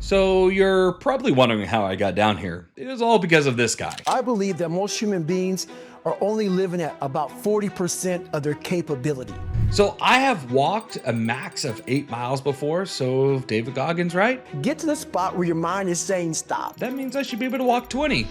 So you're probably wondering how I got down here. It is all because of this guy. I believe that most human beings are only living at about 40% of their capability. So I have walked a max of 8 miles before, so David Goggins, right? Get to the spot where your mind is saying stop. That means I should be able to walk 20.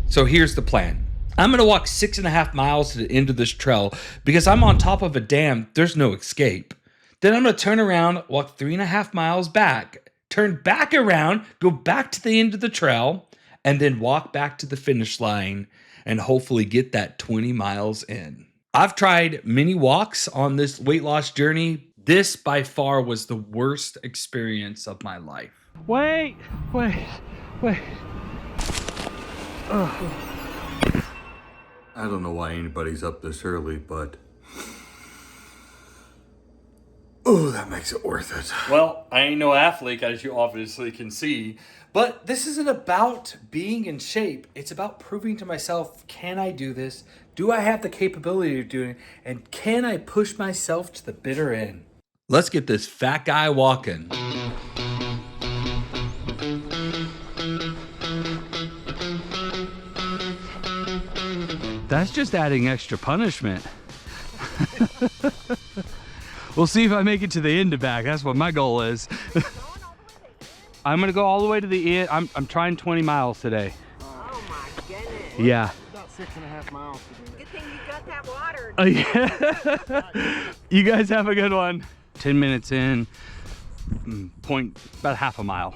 So here's the plan. I'm gonna walk 6.5 miles to the end of this trail because I'm on top of a dam, there's no escape. Then I'm gonna turn around, walk 3.5 miles back, turn back around, go back to the end of the trail, and then walk back to the finish line and hopefully get that 20 miles in. I've tried many walks on this weight loss journey. This by far was the worst experience of my life. Wait. I don't know why anybody's up this early, but oh, that makes it worth it. Well, I ain't no athlete, as you obviously can see, but this isn't about being in shape. It's about proving to myself, can I do this? Do I have the capability of doing it? And can I push myself to the bitter end? Let's get this fat guy walking. That's just adding extra punishment. We'll see if I make it to the end and back. That's what my goal is. I'm gonna go all the way to the end. I'm trying 20 miles today. Oh my goodness. Yeah. About 6.5 miles to do. Good thing you got that water. Oh, yeah. You guys have a good one. 10 minutes in, about half a mile.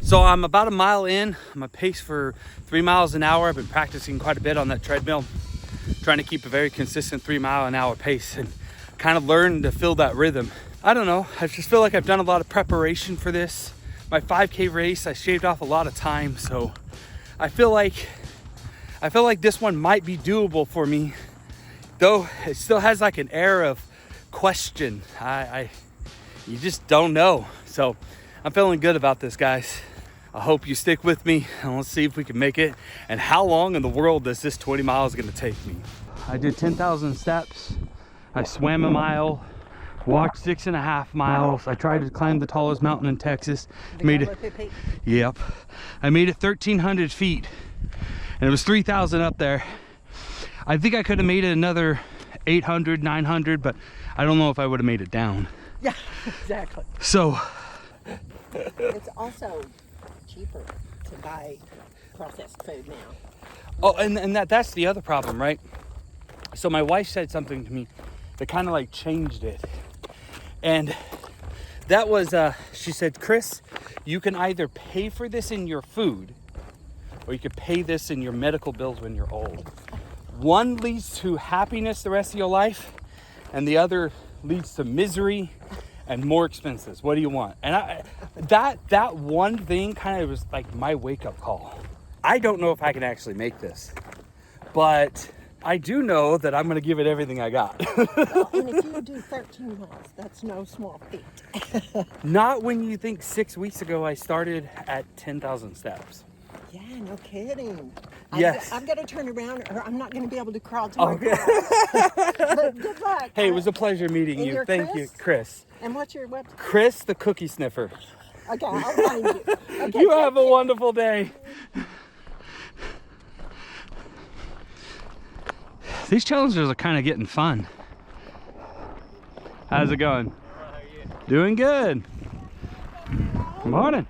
So I'm about a mile in. I'm a pace for 3 miles an hour. I've been practicing quite a bit on that treadmill, trying to keep a very consistent 3 mile an hour pace and kind of learn to feel that rhythm. I don't know, I just feel like I've done a lot of preparation for this. My 5K race, I shaved off a lot of time, so I feel like this one might be doable for me, though it still has like an air of question. You just don't know. So I'm feeling good about this, guys. I hope you stick with me and let's see if we can make it. And how long in the world is this 20 miles gonna take me? I did 10,000 steps. I swam a mile, walked 6.5 miles. I tried to climb the tallest mountain in Texas. Made it. Yep. I made it 1,300 feet and it was 3,000 up there. I think I could have made it another 800, 900, but I don't know if I would have made it down. Yeah, exactly. So. It's also cheaper to buy processed food now. Oh, and that's the other problem, right? So my wife said something to me that kind of like changed it. And that was, she said, Chris, you can either pay for this in your food or you could pay this in your medical bills when you're old. One leads to happiness the rest of your life and the other leads to misery and more expenses. What do you want? And that one thing kind of was like my wake-up call. I don't know if I can actually make this, but I do know that I'm gonna give it everything I got. Well, and if you do 13 miles, that's no small feat. Not when you think 6 weeks ago I started at 10,000 steps. Yeah, no kidding. Yes. I'm gonna turn around or I'm not gonna be able to crawl to my car. But good luck. Hey, it was a pleasure meeting And you. you're Thank Chris? you, Chris. And what's your website? Chris the Cookie Sniffer. Okay, I'll find you. Okay, You have a wonderful day. These challenges are kind of getting fun. How's it going? How are you? Doing good. Good morning.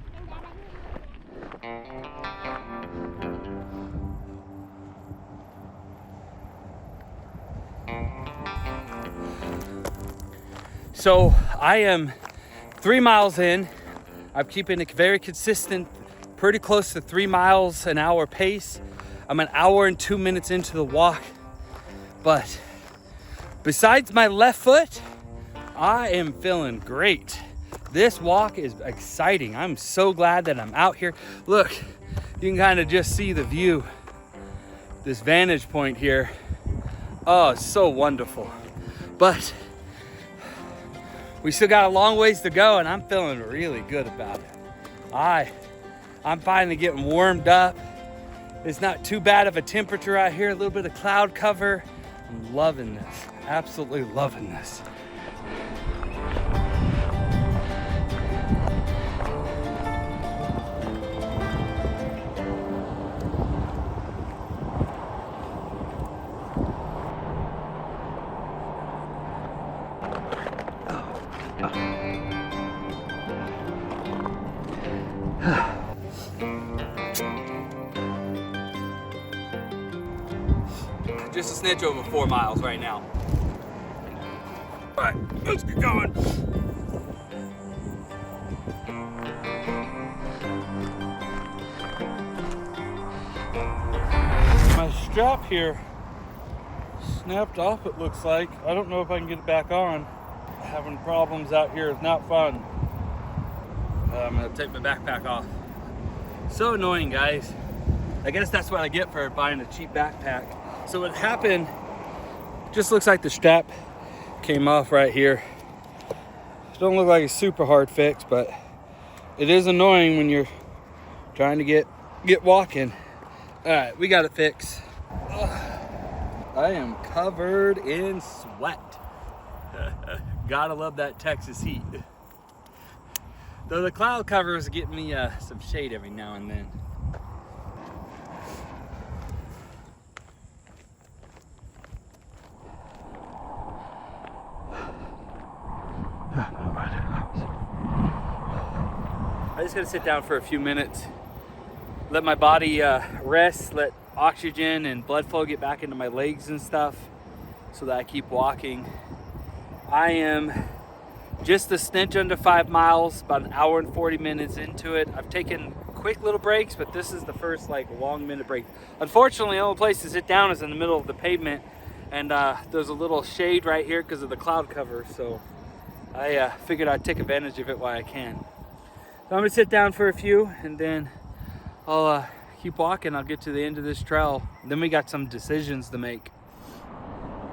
So I am 3 miles in. I'm keeping a very consistent, pretty close to 3 miles an hour pace. I'm an hour and 2 minutes into the walk. But besides my left foot, I am feeling great. This walk is exciting. I'm so glad that I'm out here. Look, you can kind of just see the view, this vantage point here. Oh, it's so wonderful. But we still got a long ways to go and I'm feeling really good about it. I'm finally getting warmed up. It's not too bad of a temperature out here, a little bit of cloud cover. I'm loving this, absolutely loving this. Just a snitch over 4 miles right now. All right, let's get going. My strap here snapped off, it looks like. I don't know if I can get it back on. Having problems out here is not fun. I'm gonna take my backpack off. So annoying, guys. I guess that's what I get for buying a cheap backpack. So what happened, just looks like the strap came off right here. Don't look like a super hard fix, but it is annoying when you're trying to get walking. All right, we got it fixed. I am covered in sweat. Gotta love that Texas heat. Though the cloud cover is getting me some shade every now and then. I just gotta sit down for a few minutes, let my body rest, let oxygen and blood flow get back into my legs and stuff so that I keep walking. I am just a snitch under 5 miles, about an hour and 40 minutes into it. I've taken quick little breaks, but this is the first like long minute break. Unfortunately, the only place to sit down is in the middle of the pavement, and there's a little shade right here because of the cloud cover, so I figured I'd take advantage of it while I can. So I'm gonna sit down for a few, and then I'll keep walking. I'll get to the end of this trail. Then we got some decisions to make.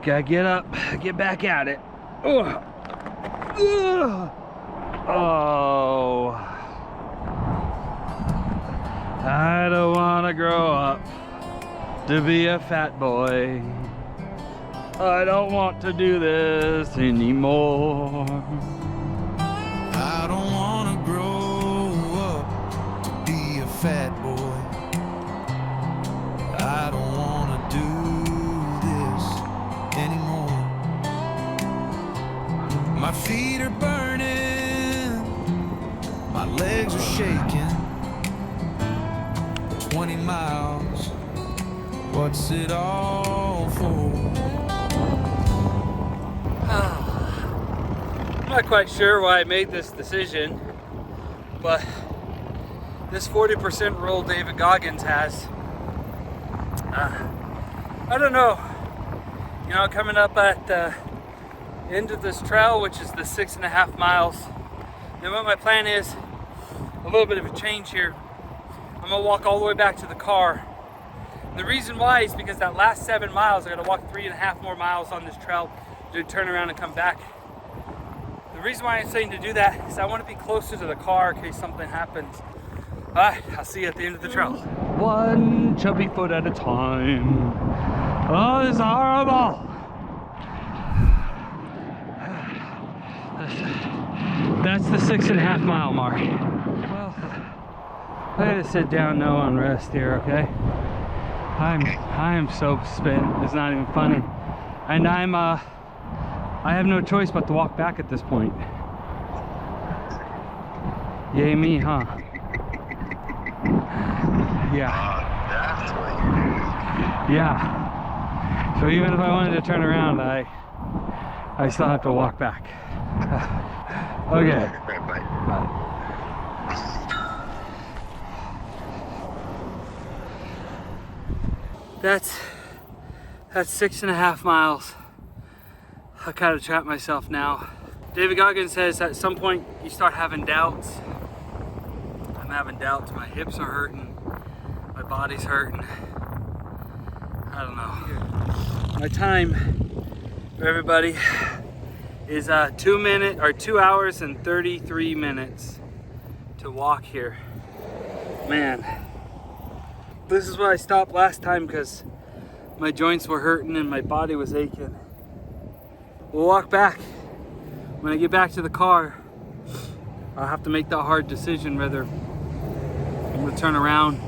Gotta get up, get back at it. Ugh. Ugh. Oh, I don't want to grow up to be a fat boy. I don't want to do this anymore. I don't want to grow up to be a fat boy. I don't want to do this anymore. My feet are burning, my legs are shaking. 20 miles, what's it all for? I'm not quite sure why I made this decision, but this 40% rule David Goggins has, I don't know. You know, coming up at the end of this trail, which is the 6.5 miles, and what my plan is, a little bit of a change here. I'm gonna walk all the way back to the car. And the reason why is because that last 7 miles, I gotta walk 3.5 more miles on this trail to turn around and come back. The reason why I'm saying to do that is I want to be closer to the car in case something happens. All right, I'll see you at the end of the trail. One chubby foot at a time. Oh, this is horrible. That's the 6.5 mile mark. Well, I gotta sit down now and rest here, okay? I am so spent. It's not even funny, and I have no choice but to walk back at this point. Yay me, huh? Yeah. Yeah. So even if I wanted to turn around, I still have to walk back. Okay. Bye. That's 6.5 miles. I kind of trapped myself now. David Goggins says at some point you start having doubts. I'm having doubts. My hips are hurting. My body's hurting. I don't know. My time for everybody is 2 hours and 33 minutes to walk here. Man, this is where I stopped last time because my joints were hurting and my body was aching. We'll walk back. When I get back to the car, I'll have to make that hard decision whether I'm gonna turn around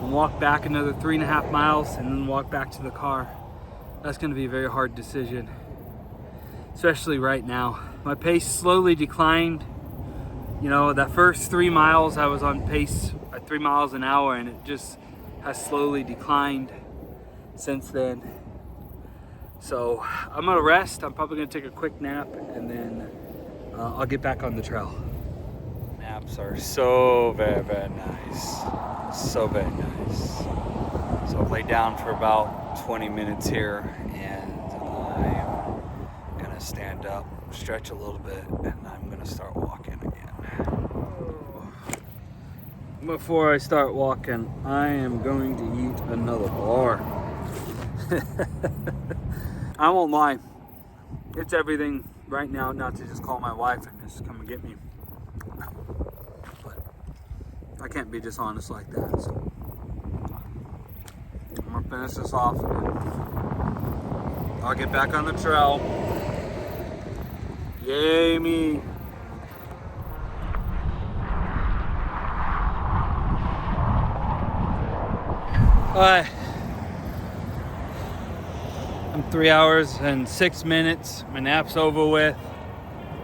and walk back another 3.5 miles and then walk back to the car. That's gonna be a very hard decision, especially right now. My pace slowly declined. You know, that first 3 miles I was on pace at 3 miles an hour, and it just has slowly declined since then. So I'm gonna rest. I'm probably gonna take a quick nap, and then I'll get back on the trail. Naps are so very, very nice. So very nice. So I've laid down for about 20 minutes here, and I'm gonna stand up, stretch a little bit, and I'm gonna start walking again. Before I start walking, I am going to eat another bar. I won't lie, it's everything right now not to just call my wife and just come and get me. But I can't be dishonest like that, so I'm gonna finish this off and I'll get back on the trail. Yay me. Alright, I'm 3 hours and 6 minutes. My nap's over with,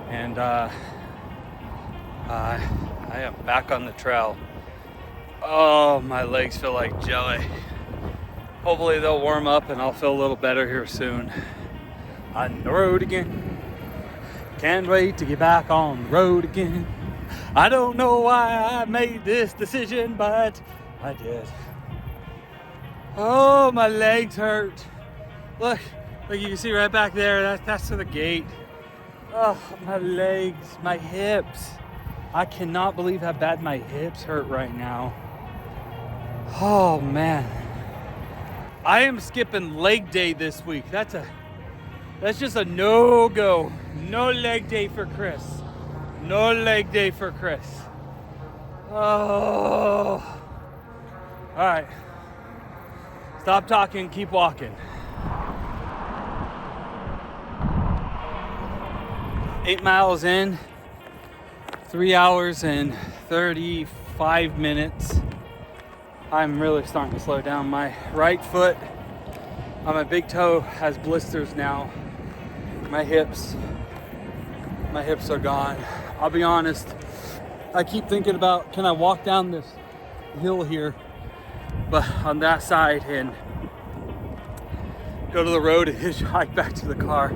and I am back on the trail. Oh, my legs feel like jelly. Hopefully they'll warm up and I'll feel a little better here soon. On the road again. Can't wait to get back on the road again. I don't know why I made this decision, but I did. Oh, my legs hurt. Look, you can see right back there, that's to the gate. Oh, my legs, my hips. I cannot believe how bad my hips hurt right now. Oh, man. I am skipping leg day this week. That's just a no-go. No leg day for Chris. No leg day for Chris. Oh. All right. Stop talking, keep walking. 8 miles in, 3 hours and 35 minutes. I'm really starting to slow down. My right foot on my big toe has blisters now. My hips are gone. I'll be honest, I keep thinking about, can I walk down this hill here, but on that side, and go to the road and hitchhike back to the car.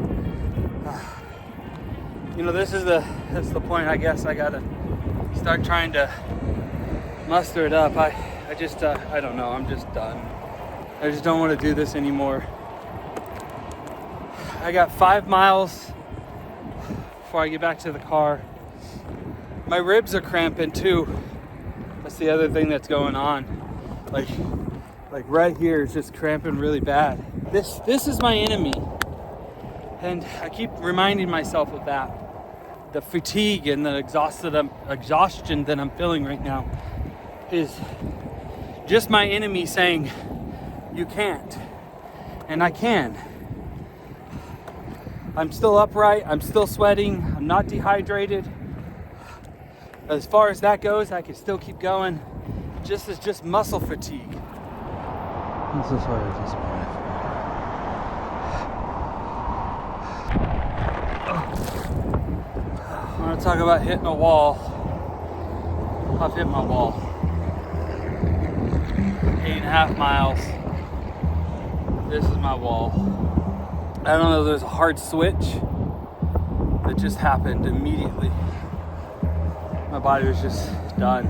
You know, that's the point. I guess I gotta start trying to muster it up. I don't know. I'm just done. I just don't want to do this anymore. I got 5 miles before I get back to the car. My ribs are cramping too. That's the other thing that's going on. Like right here is just cramping really bad. This is my enemy, and I keep reminding myself of that. The fatigue and the exhaustion that I'm feeling right now is just my enemy saying, you can't, and I can. I'm still upright, I'm still sweating, I'm not dehydrated. As far as that goes, I can still keep going. It's just muscle fatigue. I'm so sorry at this point. I want to talk about hitting a wall. I've hit my wall. 8.5 miles. This is my wall. I don't know, there's a hard switch that just happened immediately. My body was just done.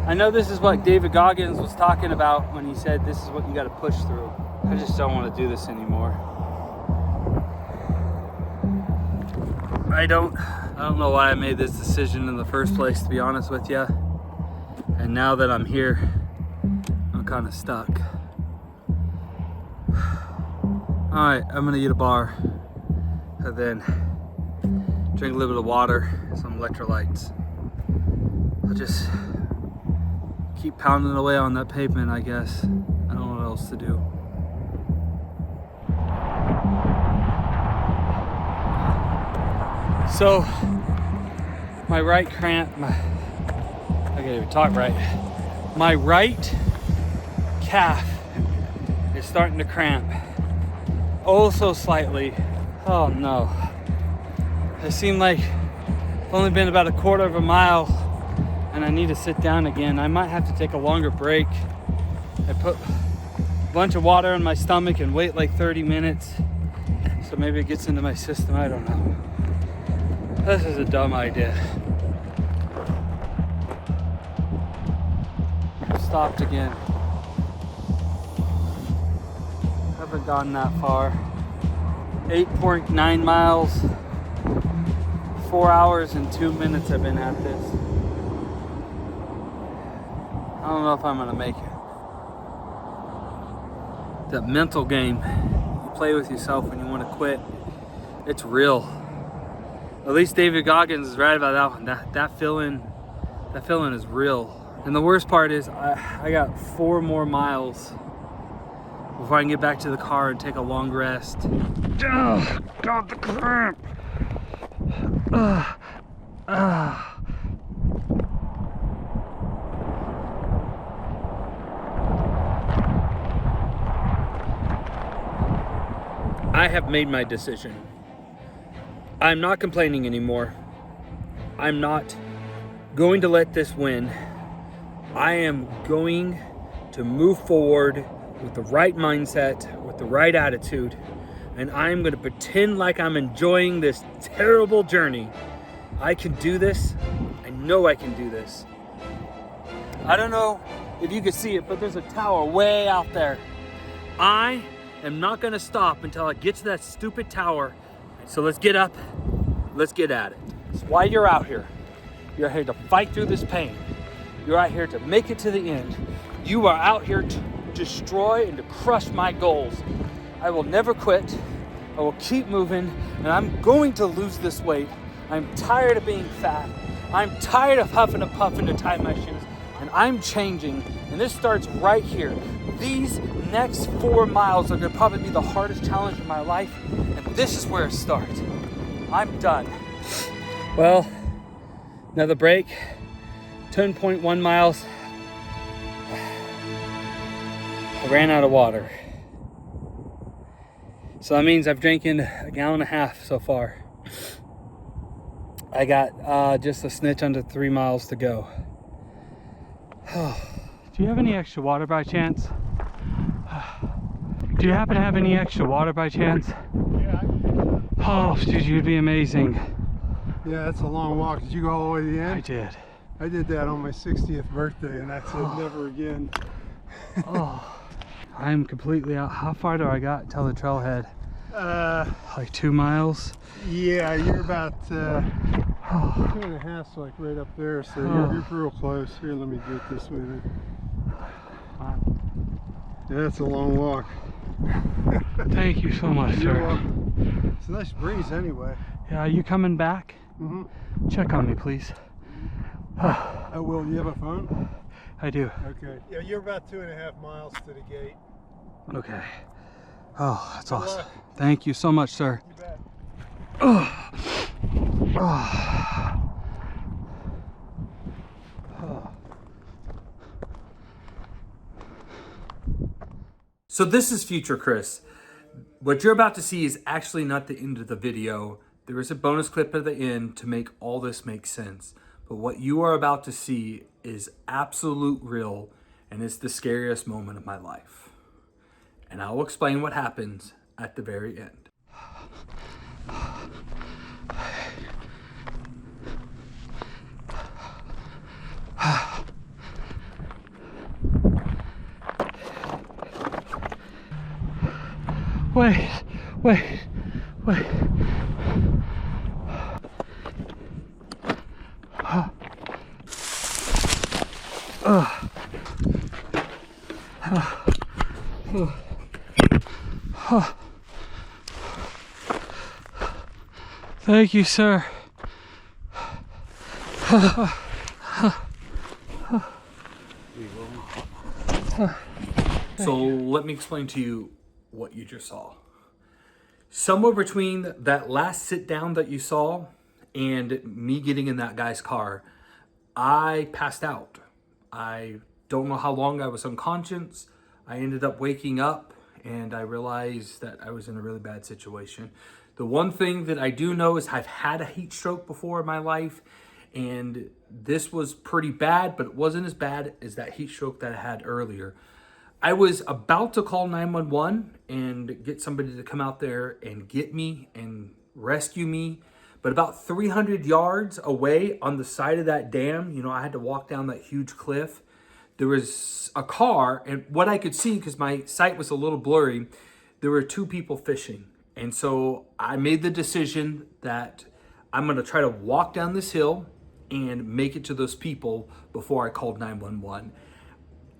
I know this is what David Goggins was talking about when he said this is what you got to push through. I just don't want to do this anymore. I don't know why I made this decision in the first place, to be honest with you. And now that I'm here, I'm kind of stuck. All right, I'm gonna eat a bar and then drink a little bit of water, some electrolytes. I'll just keep pounding away on that pavement, I guess. I don't know what else to do. So, my right cramp, I can't even talk right. My right calf is starting to cramp. Oh, so slightly. Oh no. It seemed like I've only been about a quarter of a mile and I need to sit down again. I might have to take a longer break. bunch of water in my stomach and wait like 30 minutes. So maybe it gets into my system, I don't know. This is a dumb idea. Stopped again. Haven't gone that far. 8.9 miles. 4 hours and 2 minutes I've been at this. I don't know if I'm gonna make it. That mental game you play with yourself when you want to quit, it's real. At least David Goggins is right about that one. That feeling is real. And the worst part is I got 4 more miles before I can get back to the car and take a long rest. Oh, God, the cramp. I have made my decision. I'm not complaining anymore. I'm not going to let this win. I am going to move forward with the right mindset, with the right attitude, and I'm going to pretend like I'm enjoying this terrible journey. I can do this. I know I can do this. I don't know if you can see it, but there's a tower way out there. I am not going to stop until I get to that stupid tower. So let's get up. Let's get at it. That's why you're out here. You're here to fight through this pain. You're out here to make it to the end. You are out here to destroy and to crush my goals. I will never quit. I will keep moving, and I'm going to lose this weight. I'm tired of being fat. I'm tired of huffing and puffing to tie my shoes, and I'm changing. And this starts right here. These next 4 miles are going to probably be the hardest challenge of my life, and this is where it starts. I'm done. Well, another break. 10.1 miles. I ran out of water. So that means I've drinking 1.5 gallons so far. I got just a snitch under 3 miles to go. Do you have any extra water by chance? Do you happen to have any extra water by chance? Yeah. Oh, dude, you'd be amazing. Yeah, that's a long walk. Did you go all the way to the end? I did. I did that on my 60th birthday, and I said never again. Oh, I'm completely out. How far do I got till the trailhead? Like 2 miles? Yeah, you're about 2.5, so like right up there. So you're real close. Here, let me do it this way then. Yeah, that's a long walk. Thank you so much, You're sir. welcome. It's a nice breeze anyway. Yeah, are you coming back? Mm-hmm. Check on me, please. I will. You have a phone? I do. Okay. Yeah, you're about 2.5 miles to the gate. Okay. Oh, that's Good awesome. luck. Thank you so much, sir. You bet. So this is future Chris. What you're about to see is actually not the end of the video. There is a bonus clip at the end to make all this make sense. But what you are about to see is absolute real, and it's the scariest moment of my life. And I'll explain what happens at the very end. Wait. Thank you, sir. So let me explain to you what you just saw. Somewhere between that last sit down that you saw and me getting in that guy's car, I passed out. I don't know how long I was unconscious. I ended up waking up and I realized that I was in a really bad situation. The one thing that I do know is I've had a heat stroke before in my life, and this was pretty bad, but it wasn't as bad as that heat stroke that I had earlier. I was about to call 911 and get somebody to come out there and get me and rescue me. But about 300 yards away on the side of that dam, you know, I had to walk down that huge cliff. There was a car, and what I could see, because my sight was a little blurry, there were 2 people fishing. And so I made the decision that I'm going to try to walk down this hill and make it to those people before I called 911.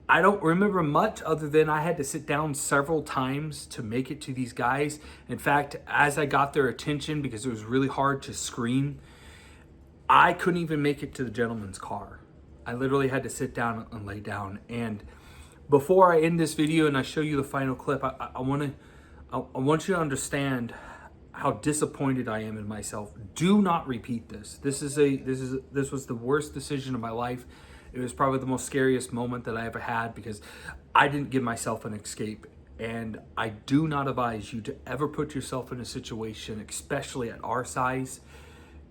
I don't remember much other than I had to sit down several times to make it to these guys. In fact, as I got their attention, because it was really hard to scream, I couldn't even make it to the gentleman's car. I literally had to sit down and lay down. And before I end this video and I show you the final clip, I want you to understand how disappointed I am in myself. Do not repeat this. This was the worst decision of my life. It was probably the most scariest moment that I ever had because I didn't give myself an escape. And I do not advise you to ever put yourself in a situation, especially at our size,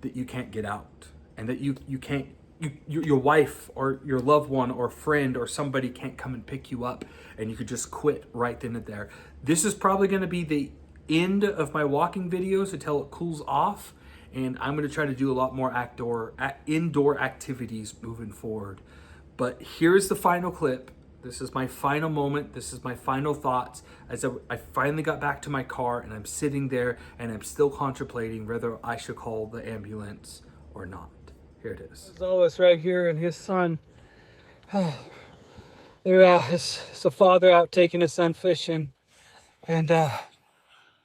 that you can't get out. And that your wife or your loved one or friend or somebody can't come and pick you up and you could just quit right then and there. This is probably going to be the end of my walking videos until it cools off. And I'm going to try to do a lot more indoor activities moving forward. But here's the final clip. This is my final moment. This is my final thoughts as I finally got back to my car and I'm sitting there and I'm still contemplating whether I should call the ambulance or not. Here it is. Ellis right here and his son. They're out. It's a father out taking his son fishing. And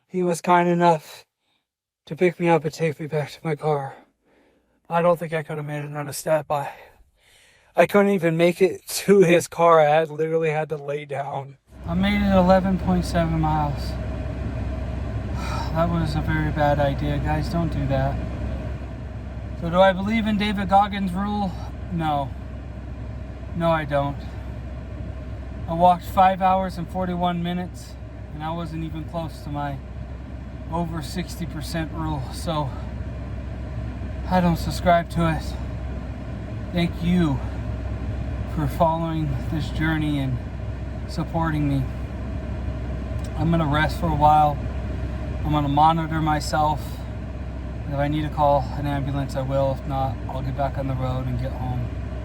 he was kind enough to pick me up and take me back to my car. I don't think I could have made another step. I couldn't even make it to his car. I literally had to lay down. I made it 11.7 miles. That was a very bad idea. Guys, don't do that. So do I believe in David Goggins' rule? No. No, I don't. I walked 5 hours and 41 minutes, and I wasn't even close to my over 60% rule, so I don't subscribe to it. Thank you for following this journey and supporting me. I'm gonna rest for a while. I'm gonna monitor myself. If I need to call an ambulance, I will. If not, I'll get back on the road and get home.